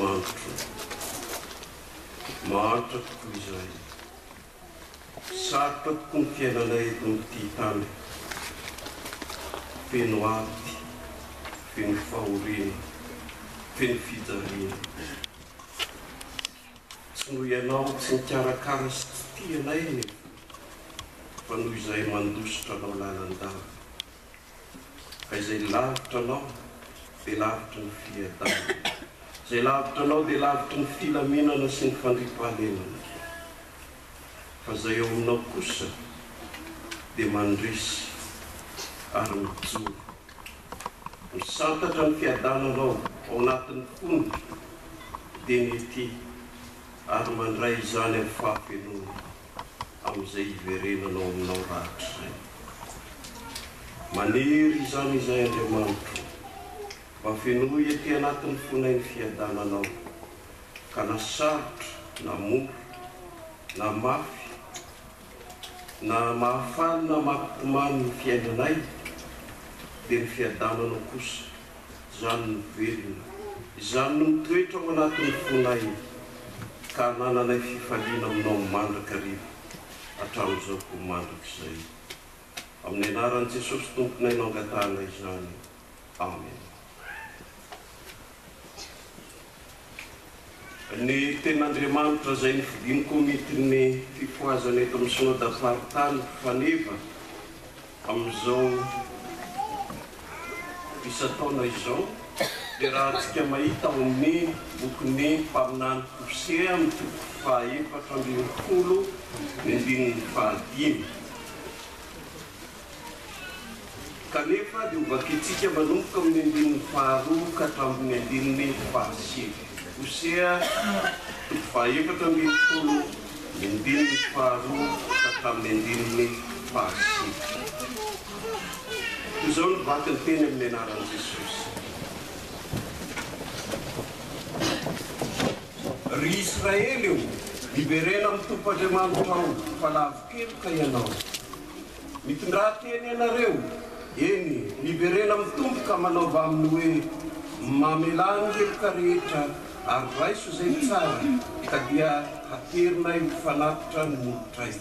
Andriamanitra maharitra tokoa izay. Sarotra tokoa ny fiainanay eto amin'ity tany, feno aty, feno fahoriana, feno fijaliana. Tsy noho ianao tsy nikarakara sy tsy tianay nefa, fa noho izay mandositra anao lalandava. Fa izay lavitra anao dia lavitra ny fiadana, izay lavitra anao dia lavitra ny filaminana sy ny fandriampahalemana. Fa izay eo aminao kosa dia mandrisy ary mijoro, misantatra ny fiadananao ao anatin'ny fony dia nety ary mandray izany amin'ny fahafenoana amin'izay iverenanao aminao rahatra izay. Maniry izany izay Andriamanitra mba fenoy ety anatin'ny fonay ny fiadananao, ka na sarotra na mora na mafy na mahafaly na mampitomany ny fiainanay dia ny fiadananao kosa izany no velona, izany no mitoetra ao anatin'ny fonay, ka nananay fifaliana aminao mandraka riva hatramin'izao ko mandraka izay. Amin'ny anaran'i Jesosy tomponay no angatahana izany. Amen. Ny ten'Andriamanitra izay nividiany komitiny fifoazana eto amin'ny synodam-paritany faneva amin'izao isa-taona izao, dia raha antsika mahita ao amin'ny bokin'ny mpaminany Kosea amin'ny toko fahaefatra ambin'ny folo ny andininy fahadimy. Kanefa dia ovakitsika manomboka amin'ny andininy faharoa ka hatramin'ny andininy fahasivy. Kosea toko fahaefatra ambin'ny folo ny andininy faharoa ka hatramin'ny andininy fahasivy. Izao ny vaky ny teny amin'ny anaran'i Jesosy. Ry Israely io, liberena amin'ny tompon'Andriamanitra ao, fa lavokely ka ianao. Mitondra-teny ianareo, eny, liberena amin'ny tompo ka manaova aminy hoe mamelany heloka rehetra ary raiso izay tsara, ka dia haterinay mifanatitra ny molotray.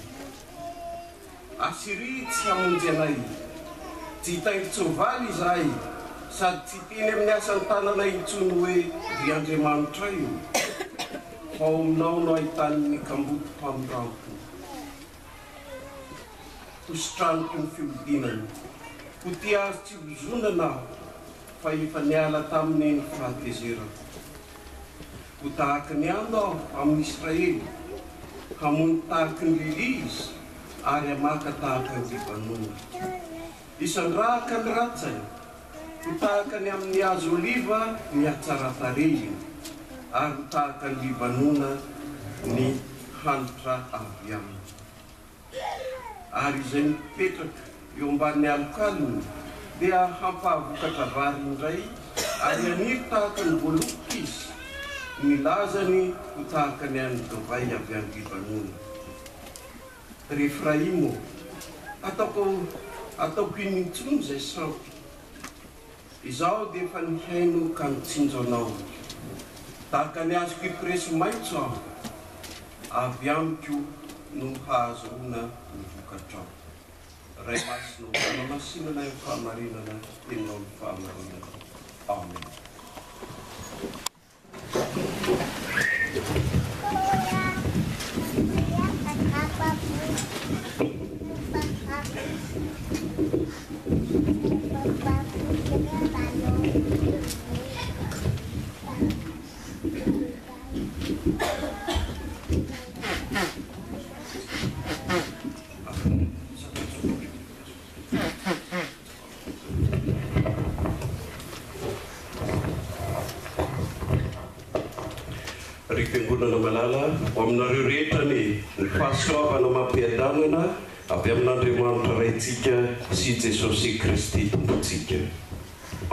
Asiry tsy hamonjy anay, tsy hitaingin-tsoavaly izahay, sady tsy teny amin'ny asan'ny tananay intsony hoe ry Andriamanitra io, fa ao aminao no ahitany kamboto mpamindrampony. Hositraniko ny fiodinany, ho tia azy tsy hozonana fa efa niala tamin'ny ny fahatezerako. Ho tahaka ny andro amin'ny Israely, hamono tahaka ny Lilizy ary hamaka tahaka ny Libanona. Isandrahaka ny ratsay, ho tahaka ny amin'ny hazo oliva ny hatsaratarehiny, ary ho tahaka ny Libanona ny hanitra avy aminy. Ary izay mipetraka eo amban'ny alokalony dia hampahavokatra vary indray, ary aniry tahaka ny voaloboka izy, ny lazany ho tahaka ny an'ny dovay avy amin'ny Libanona. Ry Efraimo, ataoko initsony izay sampy, izaho dia efa nihaino ka nitsinjo anao. Tahaka ny azo kipresy maitso aho, avy amiko no hahazona ny vokatrao. Ray masina ho masinana ny fahamarinana, tenao ny fahamarinana. Amen. Ry fiangonana malala, ho aminareo rehetra ny fahasoavana mampiadanana avy amin'Andriamanitra raintsika sy Jesosy Kristy tompontsika.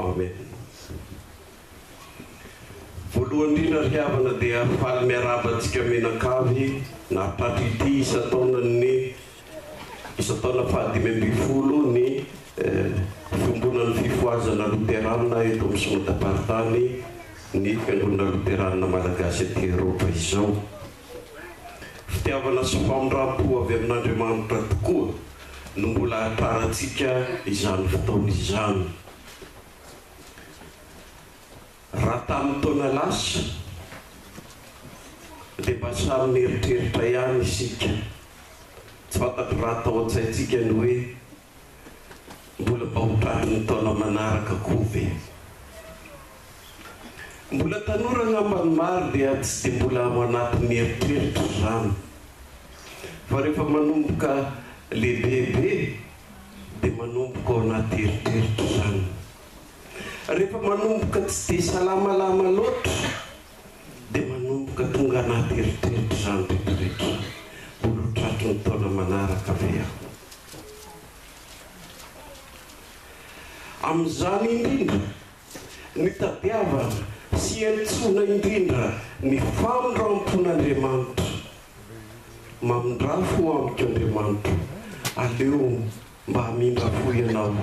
Amen. Voalohany indrindra ry havana dia faly miarabantsika menakavy nahatratry ity isa-taona fahadimy ambin'ny folo ny fiombonan'ny fifoazana luterana eto amin'ny synodam-paritany ny fiangonana luterana malagasy aty Eropa izao. Fitiavana sy famindrampo avy amin'Andriamanitra tokoa no mbola ahatarantsika izany fotoana izany. Raha tamin'ny taona lasa dia mba samy mieritreritra ihany isika, tsy fantatro raha atao an-tsaintsika ny hoe mbola mba hotrarin'ny taona manaraka koa ve. Mbola tanora ngambany maro dia tsy dia mbola ao anaty mieritreritra izany, fa rehefa manomboka lehibehibe dia manomboka ao anaty eritreritra izany. Rehefa manomboka tsy dia salamalama loatra dia manomboka tonga anaty eritreritra izany rehetrarehetra. Mbola hotratry ny taona manaraka ve aho. Amin'izany indrindra ny tadiavana sy antsoina indrindra ny famindrampon'Andriamanitra. Mamindrafo amiko Andriamanitra, aleo mba hamindrafo ianao,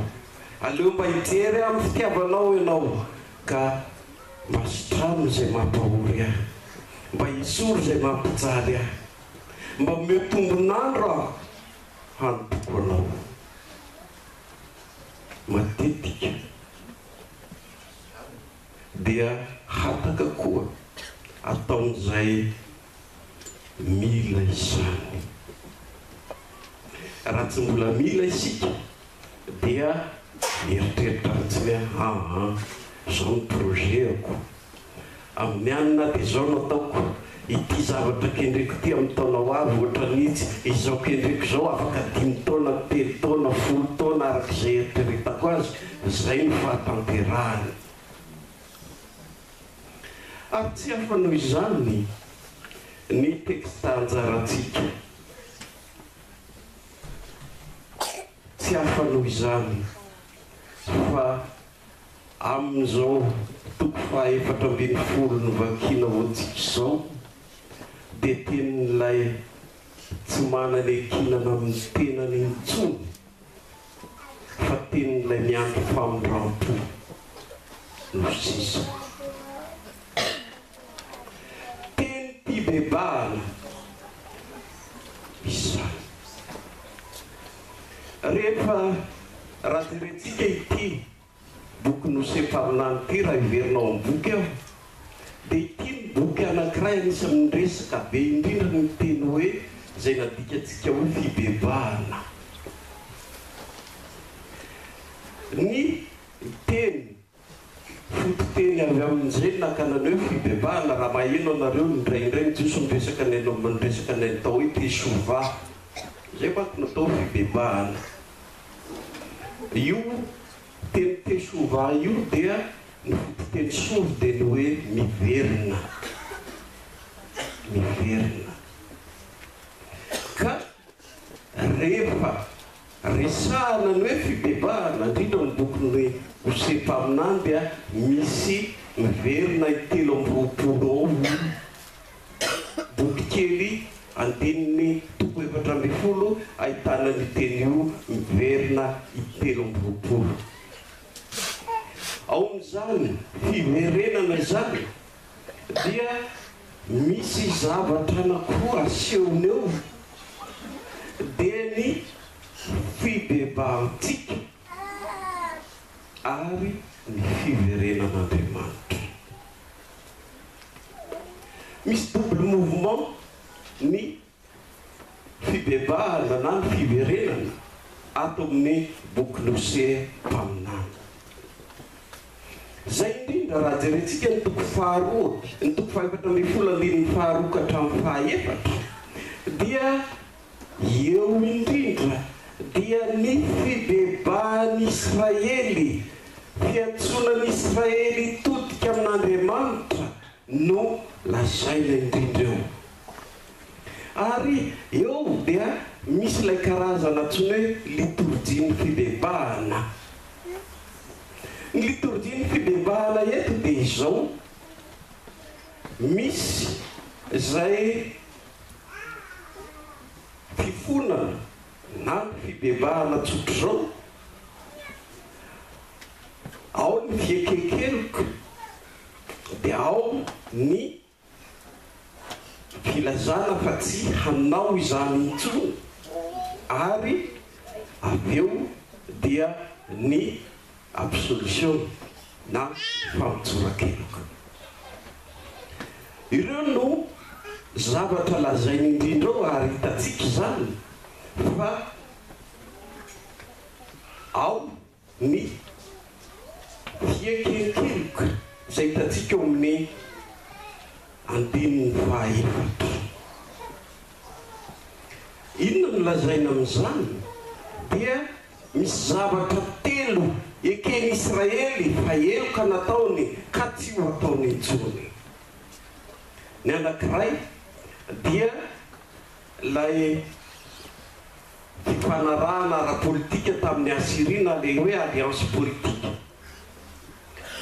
aleo mba hijery amin'ny fitiavanao ianao, ka mba sitrano izay mampahory ahy, mba hisory izay mampijaly ahy, mba metombonandro aho hanotoko anao. Matetika dia hataka koa ataon'izay mila izany. Raha tsy mbola mila isika dia mieritreritra tsy hoe zao ny projetako amin'ny anina dia zao no ataoko, ity zavatra kendreko ty amin'ny taona ho avy ohatra nitsy, izao kendreko zao afaka 5 taona, 3 taona, 10 taona arak'izay eritreretako azy, zay ny fahatanterahany. Ary tsy hafa noho izany ny teksta anjarantsika, tsy hafa noho izany fa amin'izao toko 440 ny vakina hoantsika izao dia tenin'ilay tsy manana ekinana amin'ny tenany intsony, fa tenin'ilay miandro famindrampo no sisa. Bebana izany. Rehefa raha jerentsika ity boky nosempaminany ity, raha iverinao amin'ny boky aho, dia ity ny boky anankiray anisany resaka be indrindra ny teny hoe izay nadikatsika hoe fibebahana. Ny teny fototeny avy amin'izay nakanany hoe fibebahana, raha maheno anareo indraindray jiso miresaka ny atao hoe tesova, zay manko natao fibebahana. Io teny tesova io dia ny fototeny sovy dia ny hoe miverina, miverina. Ka rehefa resahana ny hoe fibebahana indrindra ny boky hosempaminany dia misy miverina 320 ao, boky kely andinin'ny toko 440 ahitana ny teny io miverina 320. Ao amin'izany fiverenana izany dia misy zavatra anankiroa asehony eo, dia ny fibebahantsika ary ny fiverenan'Andriamanitra. Misy double mouvement ny fibebahana na ny fiverenana ato amin'ny boky nosempaminany. Zay indrindra raha jerentsika ny toko faharoa, ny toko 440 faharoa ka hatramin'ny fahaefatra, dia eo indrindra dia ny fibebahan'Israely, fiantsonan'Israely todika amin'Andriamanitra no lazaina indrindra eo. Ary eo dia misy ilay karazana antsoina hoe liturjia ny fibebahana. Ny liturjia ny fibebahana eto dia izao, misy izay fifonana na fibebahana tsotro zao, ao ny fiekekeloka, dia ao ny filazana fa tsy hanao izany intsony, ary avy eo dia ny absolution na famitsorakeloko. Ireo no zavatra lazainy indrindra eo ary hitatsika izany fa ao ny fiekenkeloka izay hitatsika eo amin'ny andininy fahaefatra. Inona no lazaina amin'izany dia misy zavatra telo ekeny Israely fa eloka nataony ka tsy ho ataony intsony. Ny anankiray dia lay fifanarahana ara-politika tamin'ny Asiria na le hoe alliance politique.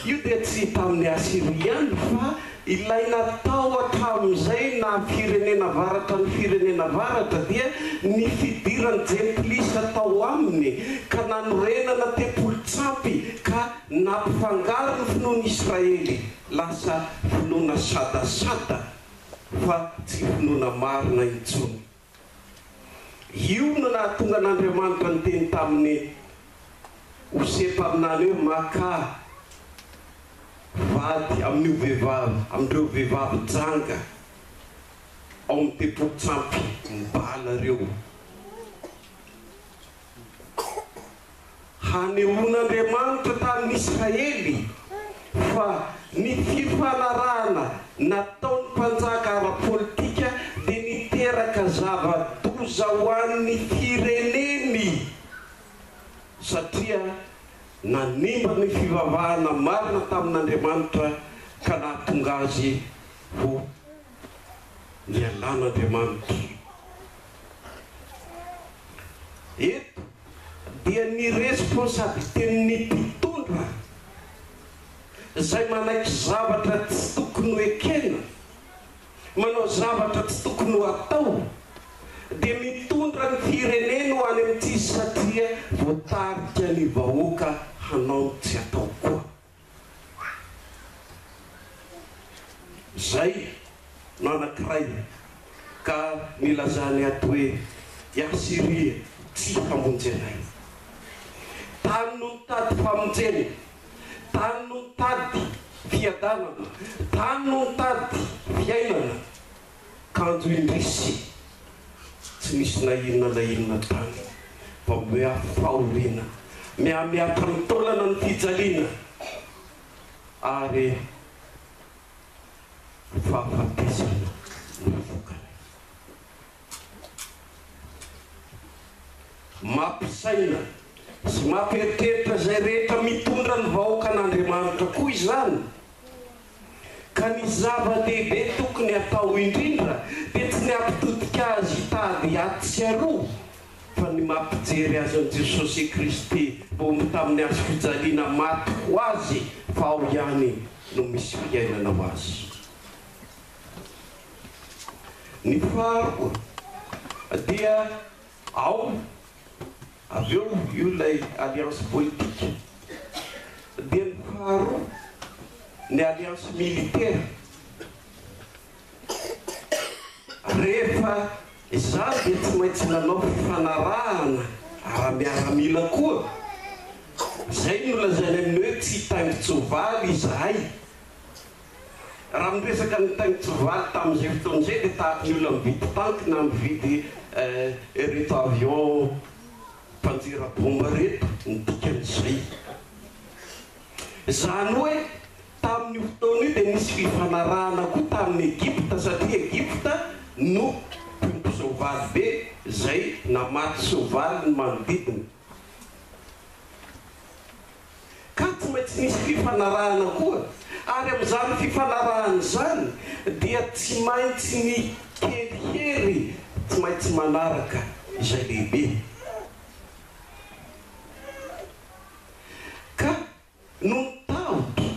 Io dia tsy tamin'ny Asiria ihany fa ilay natao hatramin'izay na firenena avaratra ny firenena avaratra dia ny fidirany jentilisa tao aminy ka nanorenana tempolotsampy ka nampifangaro ny finoana Israely lasa finoana sadasada fa tsy finoana marina intsony. Io no nahatonga n'Andriamanitra ny teny tamin'ny Osefa aminany hoe maka vady amin'io vehivavy, amin'ireo vehivavy janga ao amin'ny tempolotsampy mibala reo. Hanehoan'Andriamanitra tamin'ny Israely fa ny fifanarahana nataon'ny mpanjaka ara-politika dia niteraka zava-doza ho an'ny fireneny satria nanimba ny fivavahana marina tamin'Andriamanitra ka nahatonga azy ho nialan'Andriamanitra. Eto dia ny responsabiliten'ny mpitondra izay manaiky zavatra tsy tokony ho ekena, manao zavatra tsy tokony ho atao, dia mitondra ny firenena ho any amin'ity satria voatarika ny vahoaka hanao tsy atao koa. Zay no anankiray ka nilazany ato hoe Asiria tsy famonjy anay. Tany no nitady famonjeny, tany no nitady fiadanana, tany no nitady fiainana, kanjo indrisy tsy misy na inona tany fa miafahoriana miamiatra mitolana ny fijaliana ary fahafatesana no vokany. Mampisaina sy mampieritreritra zay rehetra mitondra ny vahoaka an'Andriamanitra koa izany ka ny zava-dehibe tokony atao indrindra dia tsy ny ampitodika azy hitady aty sy aroa fa ny mampijery azy amin'i Jesosy Kristy bomby tamin'ny azo fijaliana maty ho azy fa ao ihany no misy fiainana ho azy. Ny faharoa dia ao avy eo io lay alliance politique dia ny faharoa ny alliance militaire. Rehefa izany dia tsy maintsy nanao fifanarahana ara-miaramila koa. Zay no lazainy amin'ny hoe tsy taingin-tsoavaly izahay. Raha miresaka ny taingin-tsoavaly tamin'izay fotoan'izay dia tahaka ny olona mividy tanky na mividy reto avion mpanjera bomba reto ny dikan'izay. Zany hoe tamin'ny fotoana io dia nisy fifanarahana koa tamin'ny Egypta satria Egypta no mpiompy soavaly be zay namaty soavaly ny manodidina. Ka tsy maintsy nisy fifanarahana koa ary amin'izany fifanarahana izany dia tsy maintsy ny kelihery tsy maintsy manaraka izay lehibe. Ka no nitavitra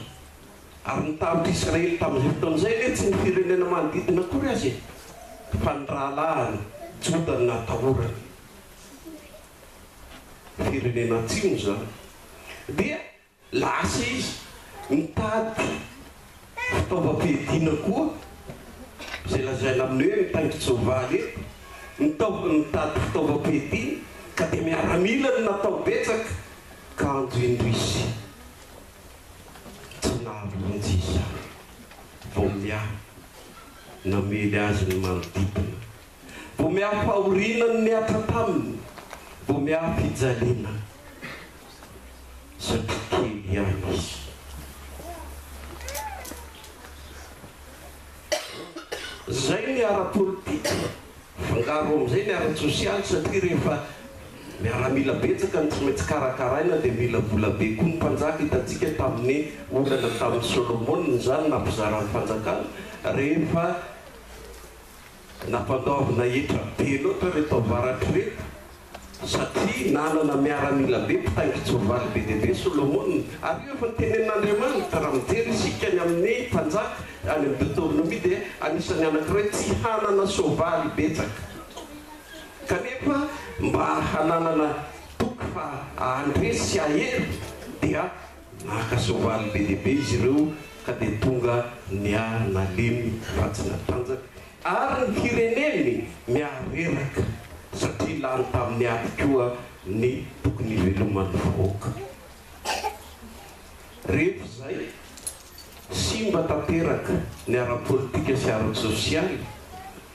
ary nitavitra Israely tamin'izay fotoan'izay le tsy ny firenena manodidina kory azy fa ny rahalahiny Joda no natahorany firenena atsimo zany dia lasa izy mitady fitaovam-piadiana koa izay lazaina amin'ny hoe mitaingitry soavaly eto mitady fitaovam-piadiana ka dia miaramila no natao betsaka ka anjo indrisy tsy nahavonjy izy vao miahy namely azy ny manodidina vao miahy fahorinany miatra taminy vao miahy fijaliana satria kely ihany izy zay ny ara-politika fangaro amin'izay ny ara-sosialy satria rehefa miaramila betsaka ny tsy maintsy karakaraina dia mila vola be koa ny mpanjaka hitantsika tamin'ny olana tamin'ny Solomona zany nampizaran'ny fanjakana rehefa nampandaovina hetra be loatra reto avaratry reto satria nanana miaramila be mpitaingitry soavaly be dia be Solomona ary io efa nitenen'Andriamanitra raha mijery isika ny amin'ny mpanjaka any amin'ny Deutéronomie dia anisan'ny anankiray tsy hanana soavaly betsaka kanefa mba hananana toky fa ahandresy sy ahery dia nahaka soavaly be dia be izy ireo ka dia tonga niahy nalemy fatsina tanjaka ary ny fireneny miareraka satria lany tamin'ny ady koa ny tokony iveloman'ny vahoaka rehefa zay simba tanteraka ny ara-politika sy ara-sosialy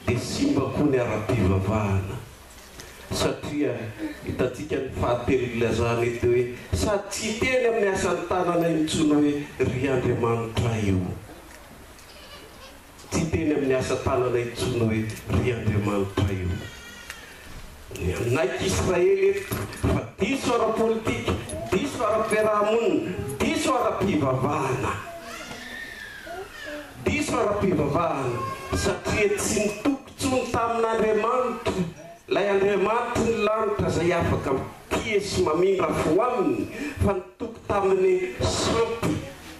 dia simba koa ny ara-pivavahana satria hitantsika ny fahatelo ilazana eto hoe sady tsy teny amin'ny asan'ny tanana intsony hoe ry Andriamanitra io tsy teny amin'ny asa tanana intsony hoe ry Andriamanitra io naiky Israely eto fa diso ara-politika diso ara-piarahamonina diso ara-pivavahana diso ara-pivavahana satria tsy nitokontsony tamin'Andriamanitra lay Andriamanitra ny lanitra zay afaka mipie sy mamindra fo aminy fa nitoko tamin'ny sampy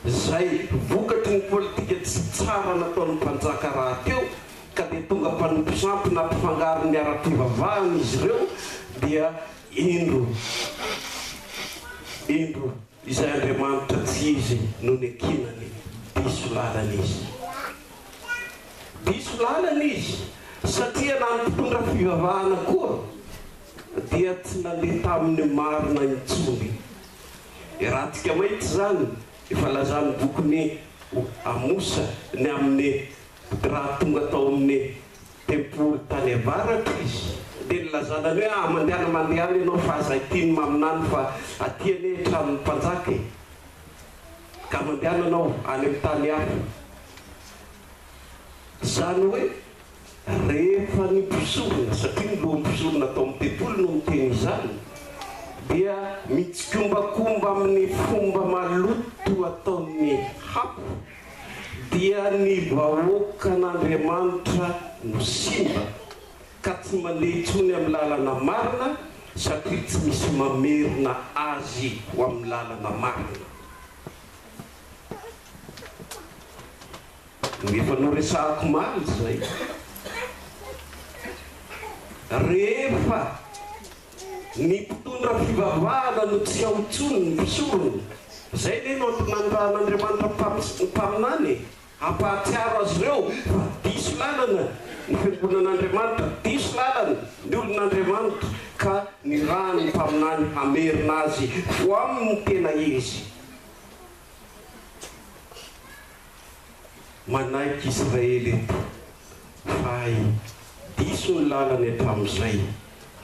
zay vokatry ny politika tsy tsara nataon'ny mpanjaka raha teo ka dia tonga mpanompo sampy nampifangaro ny ara-pivavahana izy ireo dia indro izay Andriamanitra tsy izy no ny akinany diso lalana izy diso lalana izy satria na ny mpitondra fivavahana koa dia tsy nandeha tamin'ny marina intsony rahantsika mahitsy zany efa lazany bokony Amosa ny amin'ny raha tonga tao amin'ny tempoly tany avaratra izy dia nilazanany hoe mandehana mandehana ianao fa aza itiny maminany fa atiany hatramin'ny mpanjaka ka mandehana anao any amin'ny tany hafa zany hoe rehefa nipisorona satria ny loham-pisorona atao amin'ny tempoly no miteny izany dia mitsikombakomba amin'ny fomba maloto ataon'ny hapo dia ny vahoakan'Andriamanitra no simba ka tsy mandeha intsony amin'ny lalana marina satria tsy misy mamerina azy ho amin'ny lalana marina efa noresahako maly zay rehefa ny mpitondra fivavahana no tsy aotsony ny mpisorona zay ne no nanran'Andriamanitra mpaminany hampahatsiaro azy ireo fa diso lalana ny fiangonan'Andriamanitra diso lalana ny olon'Andriamanitra ka ny raha ny mpaminany hamerina azy ho amin'ny tena izy manaiky Israely eto fay diso ny lalany hatramin'izay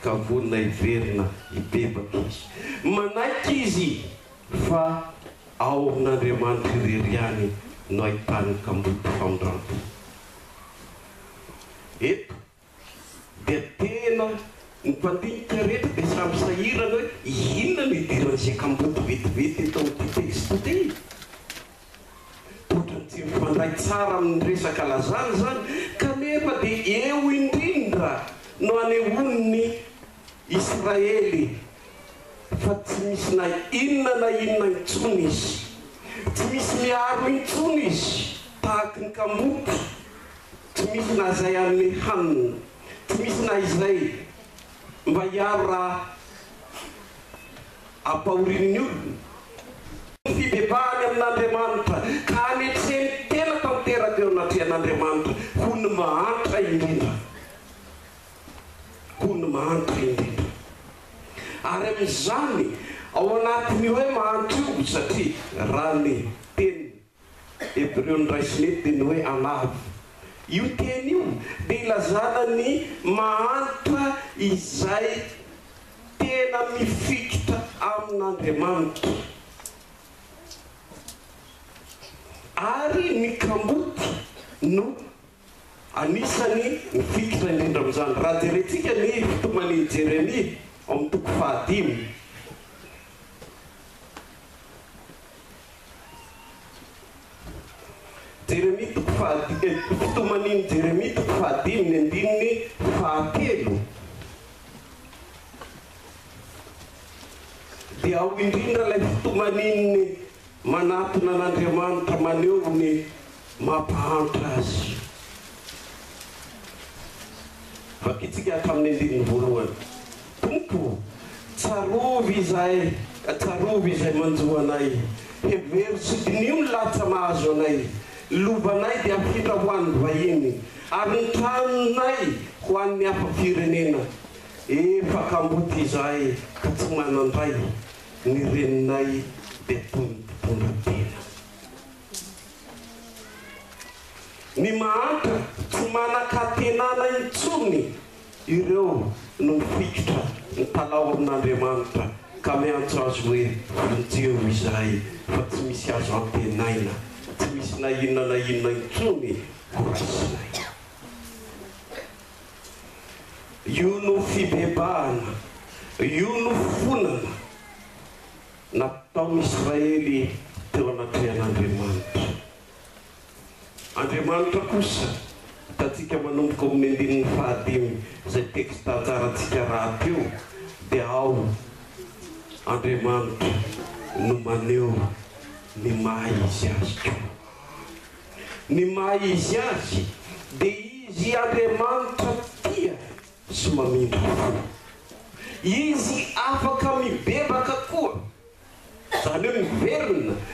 ka vonina hiverina hibebaka izy manaiky izy fa ao amin'Andriamanitra ireriany no ahitany kamboty famindrampo eto dia tena ny mpandinika rehetra dia samy sahirana hoe inona no idiran'izay kamboty vetivety eto amin'ny texte ty ohatrany tsy mifandray tsara amin'ny resaka lazany zany kanefa dia eo indrindra no anehon'ny Israely fa tsy misy na inona intsony izy tsy misy miaro intsony izy tahaky ny kamboty tsy misy na zay amin'ny hanina tsy misy na izay mba hiaro raha ampahorin'ny olona fibebahany amin'Andriamanitra ka anetreny tena an'Andriamanitra ho ny mahantra indrindra, ho ny mahantra indrindra. Ary amin'izany ao anatiny hoe mahantra io, satria raha ny teny Hebreo ny raisinety dia ny hoe anavy. Io teny io dia ilazana ny mahantra izay tena mifikitra amin'Andriamanitra. Ary ny kamboty no anisany mifikitra indrindra amin'izany. Raha jerentsika ny fitoman'ny Jeremia ao amin'ny toko 15. Jeremia toko 15, fitoman'ny Jeremia toko 15 ny andininy 7. Dia ao indrindra ilay fitomaniny manatona an'Andriamanitra maneho ny mampahantra azy. Vakitsika hatramin'ny andininy 1. Tompo, tsarovy izay manjo anay, hevery sidinio ny latsa mahazo anay, lovanay dia afindra ho an'ny vahiny, ary ny tranonay ho an'ny hafa firenena. Efa kamboty izay ka tsy manandray, ny reninay dia toy ny mpitondran-tena. Ny mahantra tsy manan-katenana intsony ireo no mifikitra ny talao amin'Andriamanitra ka miantso azy hoe vonjeo izay fa tsy misy azo amtenaina, tsy misy na inona intsony ho rasinay. Io no fibebahana, io no fonana nataon'ny Israely teo anatrehan'Andriamanitra. Andriamanitra kosa tatsika manomboka amin'ny andininy 15 izay teksta tsaratsika raha teo dia ao Andriamanitra no maneho ny maha izy azy koa. Ny maha izy azy dia izy Andriamanitra tia sy mamindra fo. Izy afaka mibebaka koa, zany hoe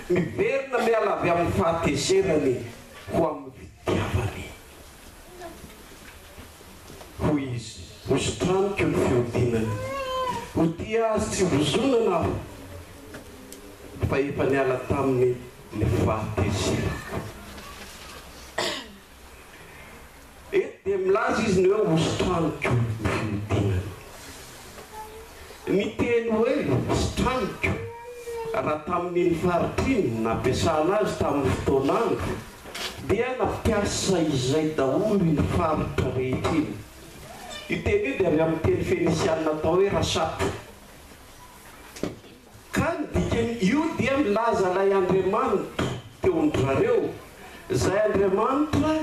miverina miala avy amin'ny fahatezerany ho amin'ny fitiavany. Ho izy ho sotraniko ny fiodinany, ho tia azy tsy hozonana aho fa efa niala taminy ny fahatezerako. Eto dia milaza izy ny hoe ho sotraniko ny fiodinany. Miteny hoe sotraniko raha tamin'ny faritriny nampiasana azy tamin'ny fotoanandro dia nampiasa izay daholo ny faritra rehetra iny. Io teny io dia avy amin'ny teny fenisiana atao hoe rasato. Ka ny dikany io dia milaza ilay Andriamanitra teo an-drareo, izay Andriamanitra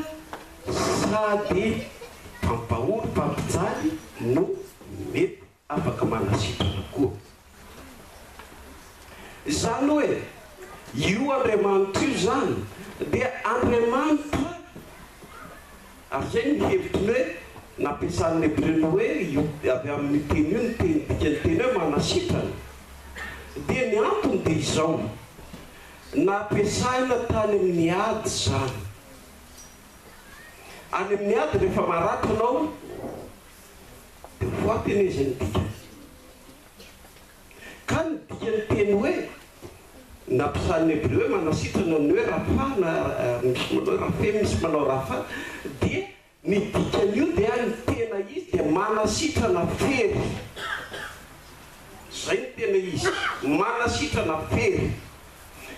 sady mpampahory mpampijaly no mety afaka manasitrana koa. Izany hoe io Andriamanitra io zany dia Andriamanitra, ary zay ny hevitry hoe nampiasan'ny Hebreo hoe avy amin'ny teny io ny teny hoe manasitrana. Dia ny antony dia izao, nampiasaina tany amin'ny ady zany. Any amin'ny ady rehefa maratra anao dia voatenezany dikany. Ka ny dikany teny hoe nampiasan'ny Hebreo hoe manasitrana ny hoe rafe misy manao rafa, dia ny dikany io dia ny tena izy dia manasitrana fery. Zay ny tena izy, manasitrana fery.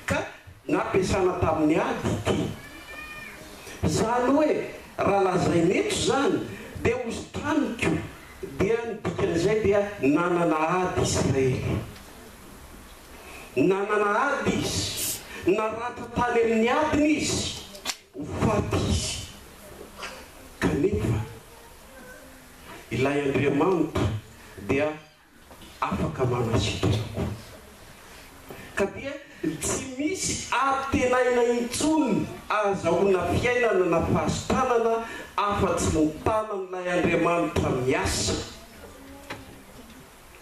Ka nampiasana tamin'ny ady ity. Zany hoe raha lazainy eto zany dia hosotraniko, dia ny dikan'izay dia nanana ady Israely. Nanana ady izy, naratra tany amin'ny adiny izy, ho faty izy. Kanefa ilay Andriamanitra dia afaka manasitrana. Ka dia tsy misy atenaina intsony azahoana fiainana na fahasitanana afa-tsy ny tanan'ilay Andriamanitra miasa.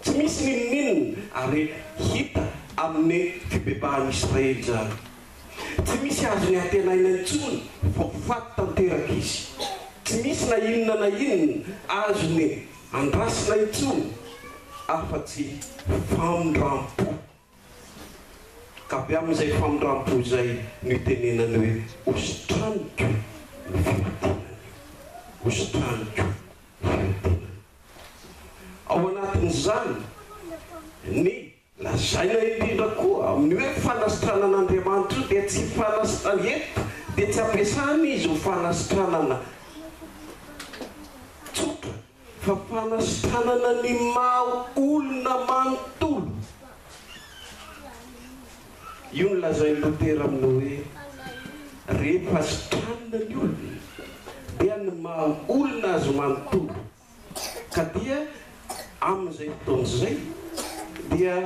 Tsy misy ninninina ary hita amin'ny fibebahan'Israely zany. tsy misy azony antenaina intsony fa faty tanteraka izy, tsy misy na inona azony andrasina intsony afa-tsy famondram-po. Ka be amin'izay famondram-po zay no itenenany hoe ositraniko ny fiodinany, ositraniko fiodinany. Ao anatin'izany ny lazaina indrindra koa amin'ny hoe fanasitranan'Andriamanitra dia tsy fanasitrana eto dia tsy ampiasana izy ho fanasitranana tsotra fa fanasitranana ny maha olona manontolo. Io ny lazain'ny Lotera amin'ny hoe rehefa sitranana ny olona dia ny maha olona azo manontolo. Ka dia amin'izay fotoan'izay dia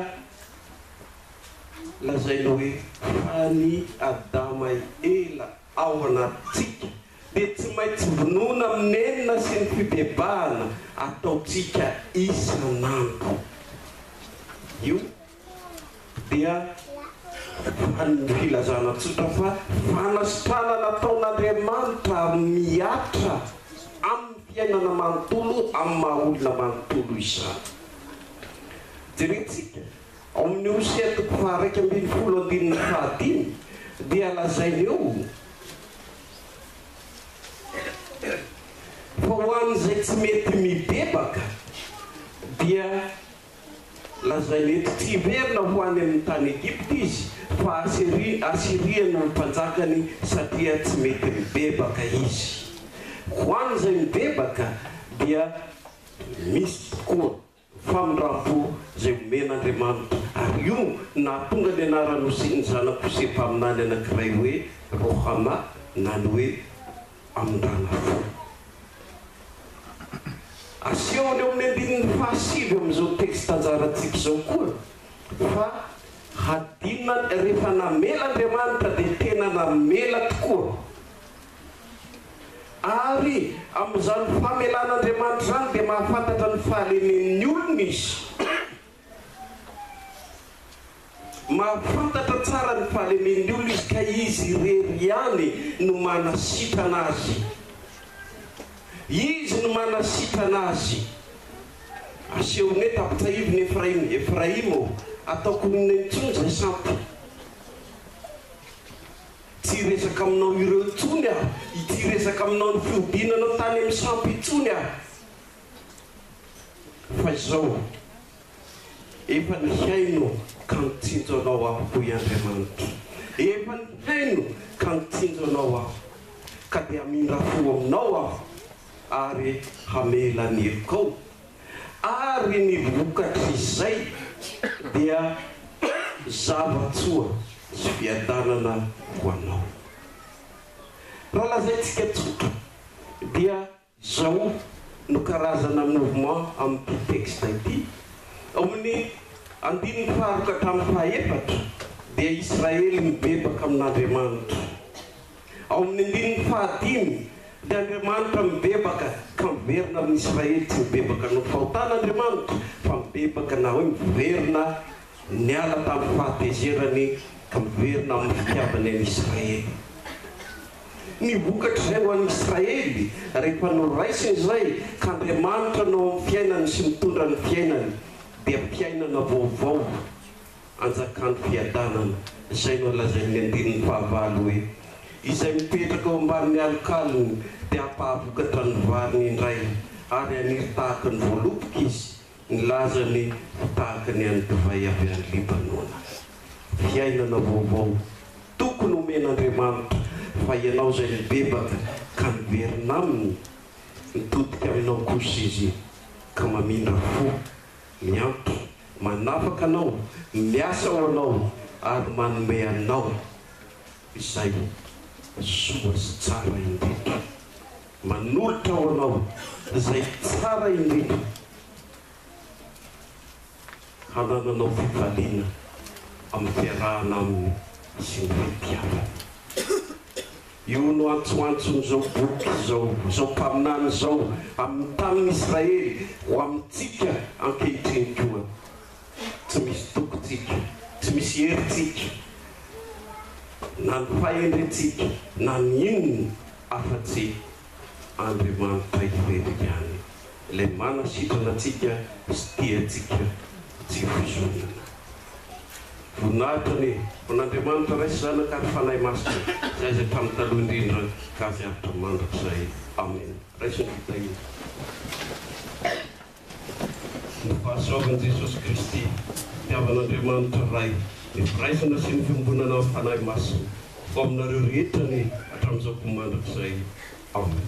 lazaina hoe fa ny Adama ela ao anatintsika dia tsy maintsy vonoina amin'ny enina sy ny fibebahana ataontsika isan'andro. Io dia filazana tsotra fa fanasitrana nataon'Andriamanitra miatra amin'ny fiainana manontolo, amin'ny maha olona manontolo izany. Jerentsika ao amin'ny Hosea 1:15 dia lazaina eo fa ho an'izay tsy mety mibebaka dia lazaina eto tsy hiverina ho any amin'ny tany Egypte izy fa asiriany ny mpanjakany satria tsy mety mibebaka izy. Ho an'izay mibebaka dia misy koa famondram-po zay omen'Andriamanitra, ary io nahatonga ny anarany ny zanako sempaminany anankiray hoe Rohama, na ny hoe amondrana fo. Asehoany eo amin'ny 9:7 amin'izao texte tanjarantsika izao koa fa hadinina rehefa namela Andriamanitra dia tena namela tokoa, ary amin'izany famelan'Andriamanitra zany dia mahafantatra ny fahalenen'ny olona izy, mahafantatra tsara ny fahalenen'ny olona izy, ka izy irery ihany no manasitrana azy, izy no manasitrana azy. Asehony tapitsahiviny Efraimo ataoko nintsony zay sampy, tsy resaka aminao ireo intsony aho, tsy resaka aminao ny fiodinanao tany amin'ny sampy intsony aho, fa izao efa ny haino ka mitsinjo anao aho hoy Andriamanitra, efa ny haino ka mitsinjo anao aho, ka dia hamindra fo aminao aho ary hamela ny hevokao, ary ny vokatra izay dia zavatsoa sy fiadanana ho anao. Raha lazaintsika tsotra dia zao no karazana mouvement amin'ny texte ity. Amin'ny 15:4 dia Israely mibebaka amin'Andriamanitra. Ao amin'ny 15 dia Andriamanitra mibebaka ka miverina amin'ny Israely, tsy mibebaka no fahotan'Andriamanitra fa mibebaka na hoe miverina niala tamin'ny fahatezerany ka miverina amin'ny fitiavany an'i Israely. Ny vokatra izay ho an'i Israely rehefa noraisiny izay ka Andriamanitra no amin'ny fiainany sy mitondra ny fiainany dia fiainana vaovao anjakany fiadanana. Izay no lazain'ny 9:9 hoe izay mipetraka ao ambanin'ny alokalony dia hampahavoakatra ny variny indray ary haniry tahaka ny voaloboka izy, ny lazany tahaka ny an'ny divay avy any Libanona. Fiainana vaovao tokony omen'Andriamanitra fa ianao izay mibebaka ka miverina aminy, mitodika aminao kosa izy ka mamindra fo, miantso, manafaka anao, miasa ao anao ary manome anao izay soa sy tsara indrindra, manolotra ao anao izay tsara indrindra, hanananao fifaliana amin'ny fiarahana aminy sy ny fitiavana. Io no antsoantson'izao boky zao mpaminany zao amin'ny tanin'ny Israely ho amintsika ankehitriny koa. Tsy misy tokontsika, tsy misy heritsika na ny fahendretsika na ny inony afa-tsy Andriamanitra irery ihany ilay manasitrana antsika sy tiantsika tsy fizonana. Voninahitra ny von'Andriamanitra raisy zanaka ary fanahy masina izay izay tamin'ny taloha indrindra ka azy avitra mandrakizay. Amen. Raisiny fitahina. Ny fahasoavan'i Jesosy Kristy, fitiavan'Andriamanitra Ray, ny firaisana sy ny fiambonana amin'ny fanahy masina ho aminareo rehetra ny hatramin'izao mandrakizay. Amen.